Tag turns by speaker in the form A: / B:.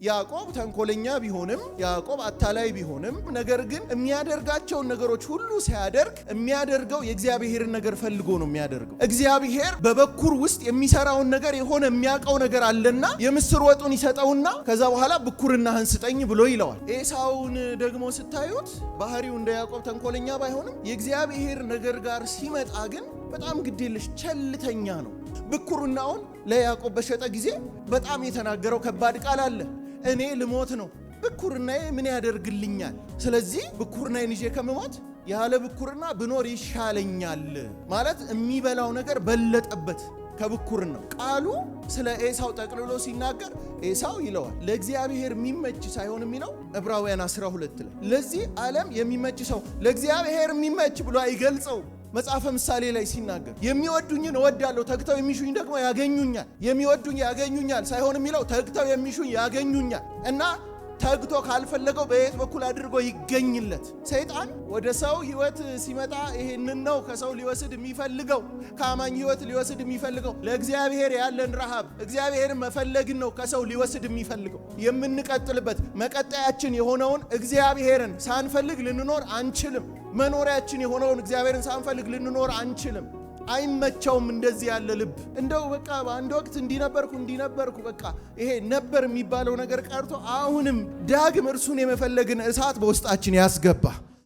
A: ያዕቆብ ተንኮለኛ ቢሆንም ያዕቆብ አታላይ ቢሆንም ነገር ግን የሚያደርጋቸውን ነገሮች ሁሉ ሲያደርግ የሚያደርገው የእግዚአብሔርን ነገር ፈልጎ ነው የሚያደርገው። እግዚአብሔር በበኩር ውስጥ የሚሰራውን ነገር የሆነ የሚያውቀው ነገር አለና የምስር ወጡን ይሰጠውና ከዛ በኋላ ብኩርናህን ስጠኝ ብሎ ይለዋል። ኤሳውን ደግሞ ስታዩት ባህሪው እንደ ያዕቆብ ተንኮለኛ ባይሆንም የእግዚአብሔር ነገር ጋር ሲመጣ ግን በጣም ግዴለሽ ቸልተኛ ነው። ብኩርናውን ለያዕቆብ በሸጠ ጊዜ በጣም የተናገረው ከባድ ቃል አለ። እኔ ልሞት ነው፣ ብኩርናዬ ምን ያደርግልኛል? ስለዚህ ብኩርናዬን ይዤ ከምሞት ያለ ብኩርና ብኖር ይሻለኛል ማለት የሚበላው ነገር በለጠበት ከብኩርናው። ቃሉ ስለ ኤሳው ጠቅልሎ ሲናገር ኤሳው ይለዋል ለእግዚአብሔር የሚመች ሳይሆን የሚለው ዕብራውያን 12 ላይ ለዚህ ዓለም የሚመች ሰው ለእግዚአብሔር የሚመች ብሎ አይገልጸው። መጽሐፈ ምሳሌ ላይ ሲናገር የሚወዱኝን እወዳለሁ፣ ተግተው የሚሹኝ ደግሞ ያገኙኛል። የሚወዱኝ ያገኙኛል ሳይሆን የሚለው ተግተው የሚሹኝ ያገኙኛል እና ተግቶ ካልፈለገው በየት በኩል አድርጎ ይገኝለት። ሰይጣን ወደ ሰው ህይወት ሲመጣ ይሄንን ነው ከሰው ሊወስድ የሚፈልገው፣ ከአማኝ ህይወት ሊወስድ የሚፈልገው። ለእግዚአብሔር ያለን ረሃብ እግዚአብሔርን መፈለግን ነው ከሰው ሊወስድ የሚፈልገው። የምንቀጥልበት መቀጠያችን የሆነውን እግዚአብሔርን ሳንፈልግ ልንኖር አንችልም። መኖሪያችን የሆነውን እግዚአብሔርን ሳንፈልግ ልንኖር አንችልም። አይመቸውም እንደዚህ ያለ ልብ። እንደው በቃ በአንድ ወቅት እንዲነበርኩ በቃ ይሄ ነበር የሚባለው ነገር ቀርቶ አሁንም ዳግም እርሱን የመፈለግን እሳት በውስጣችን ያስገባ።